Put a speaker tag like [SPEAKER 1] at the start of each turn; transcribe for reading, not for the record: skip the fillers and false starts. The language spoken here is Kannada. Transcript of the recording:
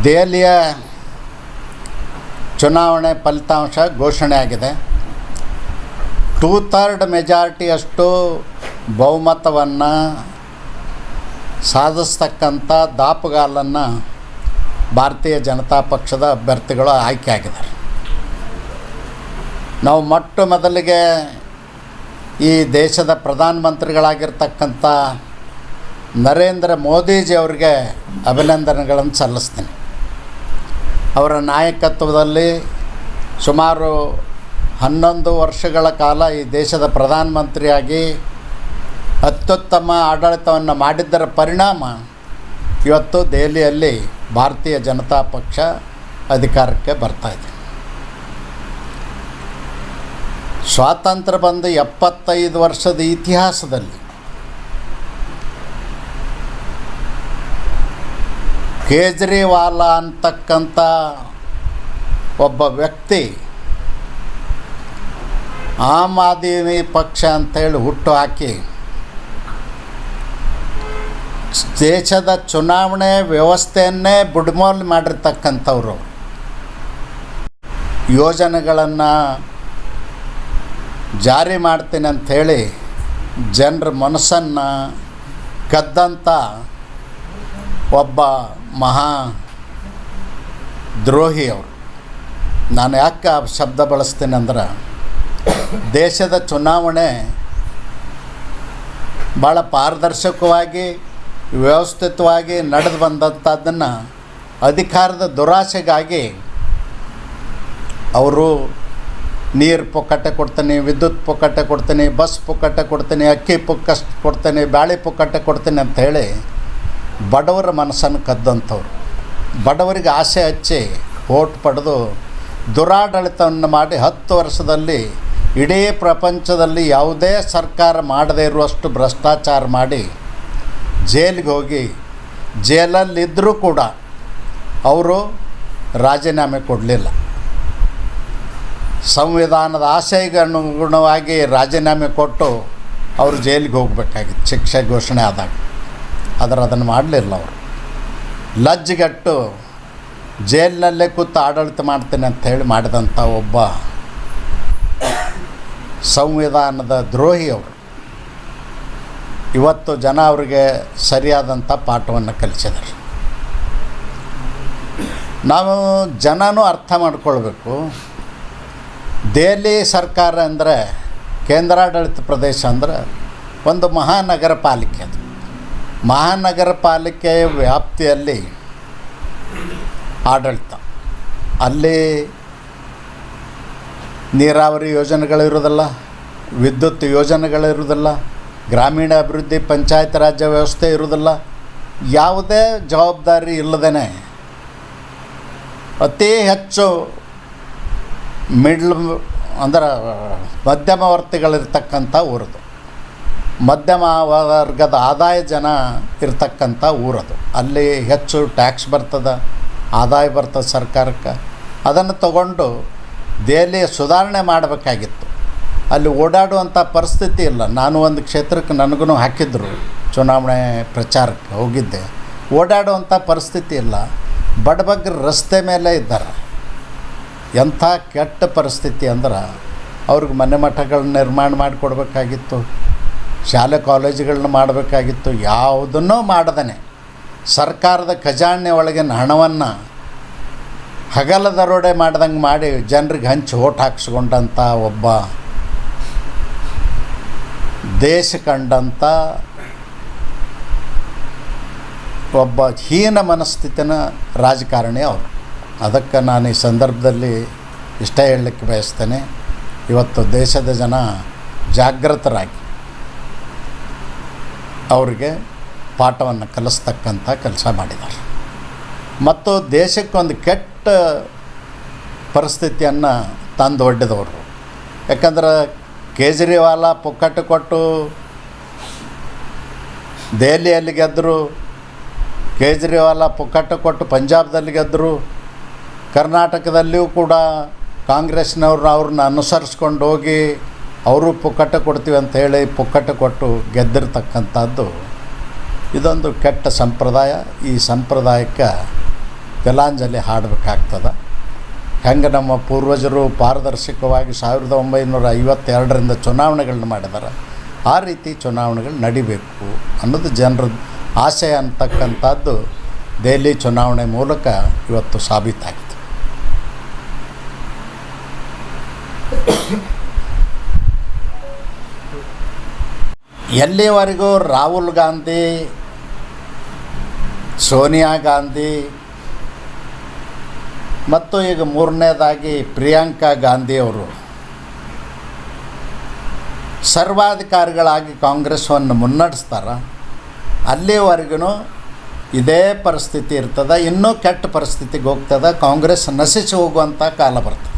[SPEAKER 1] ದೆಹಲಿಯ ಚುನಾವಣೆ ಫಲಿತಾಂಶ ಘೋಷಣೆ ಆಗಿದೆ. 2/3 ಮೆಜಾರಿಟಿಯಷ್ಟು ಬಹುಮತವನ್ನು ಸಾಧಿಸ್ತಕ್ಕಂಥ ದಾಪುಗಾಲನ್ನು ಭಾರತೀಯ ಜನತಾ ಪಕ್ಷದ ಅಭ್ಯರ್ಥಿಗಳು ಆಯ್ಕೆಯಾಗಿದ್ದಾರೆ. ನಾವು ಮೊಟ್ಟ ಮೊದಲಿಗೆ ಈ ದೇಶದ ಪ್ರಧಾನಮಂತ್ರಿಗಳಾಗಿರ್ತಕ್ಕಂಥ ನರೇಂದ್ರ ಮೋದಿಜಿಯವರಿಗೆ ಅಭಿನಂದನೆಗಳನ್ನು ಸಲ್ಲಿಸ್ತೀನಿ. ಅವರ ನಾಯಕತ್ವದಲ್ಲಿ ಸುಮಾರು 11 ವರ್ಷಗಳ ಕಾಲ ಈ ದೇಶದ ಪ್ರಧಾನಮಂತ್ರಿಯಾಗಿ ಅತ್ಯುತ್ತಮ ಆಡಳಿತವನ್ನು ಮಾಡಿದ್ದರ ಪರಿಣಾಮ ಇವತ್ತು ದೆಹಲಿಯಲ್ಲಿ ಭಾರತೀಯ ಜನತಾ ಪಕ್ಷ ಅಧಿಕಾರಕ್ಕೆ ಬರ್ತಾಯಿದೆ. ಸ್ವಾತಂತ್ರ್ಯ ಬಂದು 75 ವರ್ಷದ ಇತಿಹಾಸದಲ್ಲಿ ಕೇಜ್ರಿವಾಲ ಅಂತಕ್ಕಂಥ ಒಬ್ಬ ವ್ಯಕ್ತಿ ಆಮ್ ಆದ್ಮಿ ಪಕ್ಷ ಅಂತೇಳಿ ಹುಟ್ಟು ಹಾಕಿ ದೇಶದ ಚುನಾವಣೆ ವ್ಯವಸ್ಥೆಯನ್ನೇ ಬುಡ್ಮೋಲ್ ಮಾಡಿರ್ತಕ್ಕಂಥವ್ರು. ಯೋಜನೆಗಳನ್ನು ಜಾರಿ ಮಾಡ್ತೀನಿ ಅಂಥೇಳಿ ಜನರ ಮನಸ್ಸನ್ನು ಕದ್ದಂಥ ಒಬ್ಬ ಮಹಾ ದ್ರೋಹಿ ಅವರು. ನಾನು ಯಾಕೆ ಆ ಶಬ್ದ ಬಳಸ್ತೀನಿ ಅಂದ್ರೆ, ದೇಶದ ಚುನಾವಣೆ ಭಾಳ ಪಾರದರ್ಶಕವಾಗಿ ವ್ಯವಸ್ಥಿತವಾಗಿ ನಡೆದು ಬಂದಂಥದ್ದನ್ನು ಅಧಿಕಾರದ ದುರಾಸೆಗಾಗಿ ಅವರು ನೀರು ಪುಕ್ಕಟ್ಟೆ ಕೊಡ್ತೀನಿ, ವಿದ್ಯುತ್ ಪುಕ್ಕಟ್ಟೆ ಕೊಡ್ತೀನಿ, ಬಸ್ ಪುಕ್ಕಟ್ಟೆ ಕೊಡ್ತೀನಿ, ಅಕ್ಕಿ ಕೊಡ್ತೀನಿ, ಬ್ಯಾಳೆ ಪುಕ್ಕಟ್ಟೆ ಕೊಡ್ತೀನಿ ಅಂಥೇಳಿ ಬಡವರ ಮನಸ್ಸನ್ನು ಕದ್ದಂಥವ್ರು. ಬಡವರಿಗೆ ಆಸೆ ಹಚ್ಚಿ ಓಟ್ ಪಡೆದು ದುರಾಡಳಿತವನ್ನು ಮಾಡಿ 10 ವರ್ಷದಲ್ಲಿ ಇಡೀ ಪ್ರಪಂಚದಲ್ಲಿ ಯಾವುದೇ ಸರ್ಕಾರ ಮಾಡದೇ ಇರುವಷ್ಟು ಭ್ರಷ್ಟಾಚಾರ ಮಾಡಿ ಜೈಲಿಗೆ ಹೋಗಿ ಜೈಲಲ್ಲಿದ್ದರೂ ಕೂಡ ಅವರು ರಾಜೀನಾಮೆ ಕೊಡಲಿಲ್ಲ. ಸಂವಿಧಾನದ ಆಶಯಕ್ಕೆ ಅನುಗುಣವಾಗಿ ರಾಜೀನಾಮೆ ಕೊಟ್ಟು ಅವರು ಜೈಲಿಗೆ ಹೋಗಬೇಕಾಗಿತ್ತು ಶಿಕ್ಷೆ ಘೋಷಣೆ ಆದಾಗ. ಆದರೆ ಅದನ್ನು ಮಾಡಲಿಲ್ಲ. ಅವರು ಲಜ್ಜೆಗೆಟ್ಟು ಜೈಲಿನಲ್ಲೇ ಕೂತು ಆಡಳಿತ ಮಾಡ್ತೀನಿ ಅಂತ ಹೇಳಿ ಮಾಡಿದಂಥ ಒಬ್ಬ ಸಂವಿಧಾನದ ದ್ರೋಹಿ ಅವರು. ಇವತ್ತು ಜನ ಅವರಿಗೆ ಸರಿಯಾದಂಥ ಪಾಠವನ್ನು ಕಲಿಸಿದ್ದಾರೆ. ನಾವು ಜನನೂ ಅರ್ಥ ಮಾಡ್ಕೊಳ್ಬೇಕು. ದೆಹಲಿ ಸರ್ಕಾರ ಅಂದರೆ, ಕೇಂದ್ರಾಡಳಿತ ಪ್ರದೇಶ ಅಂದರೆ ಒಂದು ಮಹಾನಗರ ಪಾಲಿಕೆ. ಅದು ಮಹಾನಗರ ಪಾಲಿಕೆಯ ವ್ಯಾಪ್ತಿಯಲ್ಲಿ ಆಡಳಿತ. ಅಲ್ಲಿ ನೀರಾವರಿ ಯೋಜನೆಗಳಿರೋದಿಲ್ಲ, ವಿದ್ಯುತ್ ಯೋಜನೆಗಳಿರೋದಿಲ್ಲ, ಗ್ರಾಮೀಣ ಅಭಿವೃದ್ಧಿ ಪಂಚಾಯತ್ ರಾಜ್ಯ ವ್ಯವಸ್ಥೆ ಇರೋದಿಲ್ಲ. ಯಾವುದೇ ಜವಾಬ್ದಾರಿ ಇಲ್ಲದೇ ಅತಿ ಹೆಚ್ಚು ಅಂದ್ರೆ ಮಧ್ಯಮವರ್ತಿಗಳಿರ್ತಕ್ಕಂಥ ಊರದು, ಮಧ್ಯಮ ವರ್ಗದ ಆದಾಯ ಜನ ಇರ್ತಕ್ಕಂಥ ಊರದು. ಅಲ್ಲಿ ಹೆಚ್ಚು ಟ್ಯಾಕ್ಸ್ ಬರ್ತದೆ, ಆದಾಯ ಬರ್ತದೆ ಸರ್ಕಾರಕ್ಕೆ. ಅದನ್ನು ತಗೊಂಡು ದೆಹಲಿ ಸುಧಾರಣೆ ಮಾಡಬೇಕಾಗಿತ್ತು. ಅಲ್ಲಿ ಓಡಾಡುವಂಥ ಪರಿಸ್ಥಿತಿ ಇಲ್ಲ. ನಾನು ಒಂದು ಕ್ಷೇತ್ರಕ್ಕೆ ನನಗೂ ಹಾಕಿದ್ರು, ಚುನಾವಣೆ ಪ್ರಚಾರಕ್ಕೆ ಹೋಗಿದ್ದೆ. ಓಡಾಡುವಂಥ ಪರಿಸ್ಥಿತಿ ಇಲ್ಲ. ಬಡಬಗ್ಗರು ರಸ್ತೆ ಮೇಲೆ ಇದ್ದಾರೆ. ಎಂಥ ಕೆಟ್ಟ ಪರಿಸ್ಥಿತಿ ಅಂದ್ರೆ, ಅವ್ರಿಗೆ ಮನೆ ಮಠಗಳನ್ನ ನಿರ್ಮಾಣ ಮಾಡಿಕೊಡ್ಬೇಕಾಗಿತ್ತು, ಶಾಲೆ ಕಾಲೇಜುಗಳನ್ನ ಮಾಡಬೇಕಾಗಿತ್ತು. ಯಾವುದನ್ನೂ ಮಾಡದೇ ಸರ್ಕಾರದ ಖಜಾನೆ ಒಳಗಿನ ಹಣವನ್ನು ಹಗಲ ದರೋಡೆ ಮಾಡ್ದಂಗೆ ಮಾಡಿ ಜನರಿಗೆ ಹಂಚಿ ಓಟ್ ಹಾಕ್ಸ್ಕೊಂಡಂಥ ಒಬ್ಬ ದೇಶ ಕಂಡಂಥ ಒಬ್ಬ ಹೀನ ಮನಸ್ಥಿತಿನ ರಾಜಕಾರಣಿ ಅವರು. ಅದಕ್ಕೆ ನಾನು ಈ ಸಂದರ್ಭದಲ್ಲಿ ಇಷ್ಟ ಹೇಳಲಿಕ್ಕೆ ಬಯಸ್ತೇನೆ. ಇವತ್ತು ದೇಶದ ಜನ ಜಾಗೃತರಾಗಿ ಅವರಿಗೆ ಪಾಠವನ್ನು ಕಲಿಸ್ತಕ್ಕಂಥ ಕೆಲಸ ಮಾಡಿದ್ದಾರೆ. ಮತ್ತು ದೇಶಕ್ಕೊಂದು ಕೆಟ್ಟ ಪರಿಸ್ಥಿತಿಯನ್ನು ತಂದು ಒಡ್ಡಿದವರು. ಯಾಕಂದ್ರೆ ಕೇಜ್ರಿವಾಲ ಪುಕ್ಕಟ್ಟೆ ಕೊಟ್ಟು ದೆಹಲಿಯಲ್ಲಿ ಗೆದ್ದರು, ಕೇಜ್ರಿವಾಲ ಪುಕ್ಕಟ್ಟೆ ಕೊಟ್ಟು ಪಂಜಾಬ್ದಲ್ಲಿ ಗೆದ್ದರು, ಕರ್ನಾಟಕದಲ್ಲಿಯೂ ಕೂಡ ಕಾಂಗ್ರೆಸ್ನವ್ರನ್ನ ಅವ್ರನ್ನ ಅನುಸರಿಸ್ಕೊಂಡು ಹೋಗಿ ಅವರು ಪುಕ್ಕಟ್ಟೆ ಕೊಡ್ತೀವಿ ಅಂತ ಹೇಳಿ ಪುಕ್ಕಟ್ಟೆ ಕೊಟ್ಟು ಗೆದ್ದಿರ್ತಕ್ಕಂಥದ್ದು ಇದೊಂದು ಕೆಟ್ಟ ಸಂಪ್ರದಾಯ. ಈ ಸಂಪ್ರದಾಯಕ್ಕೆ ತಿಲಾಂಜಲಿ ಹಾಡಬೇಕಾಗ್ತದೆ. ಹೆಂಗೆ ನಮ್ಮ ಪೂರ್ವಜರು ಪಾರದರ್ಶಕವಾಗಿ 1952ರಿಂದ ಚುನಾವಣೆಗಳನ್ನ ಮಾಡಿದ್ದಾರೆ, ಆ ರೀತಿ ಚುನಾವಣೆಗಳು ನಡಿಬೇಕು ಅನ್ನೋದು ಜನರ ಆಶಯ ಅಂತಕ್ಕಂಥದ್ದು ದೆಹಲಿ ಚುನಾವಣೆ ಮೂಲಕ ಇವತ್ತು ಸಾಬೀತಾಗಿದೆ. ಎಲ್ಲಿವರೆಗೂ ರಾಹುಲ್ ಗಾಂಧಿ, ಸೋನಿಯಾ ಗಾಂಧಿ ಮತ್ತು ಈಗ ಮೂರನೇದಾಗಿ ಪ್ರಿಯಾಂಕಾ ಗಾಂಧಿಯವರು ಸರ್ವಾಧಿಕಾರಿಗಳಾಗಿ ಕಾಂಗ್ರೆಸ್ಸನ್ನು ಮುನ್ನಡೆಸ್ತಾರೆ, ಅಲ್ಲಿವರೆಗೂ ಇದೇ ಪರಿಸ್ಥಿತಿ ಇರ್ತದೆ. ಇನ್ನೂ ಕೆಟ್ಟ ಪರಿಸ್ಥಿತಿಗೆ ಹೋಗ್ತದೆ. ಕಾಂಗ್ರೆಸ್ ನಶಿಸಿ ಹೋಗುವಂಥ ಕಾಲ ಬರ್ತದೆ.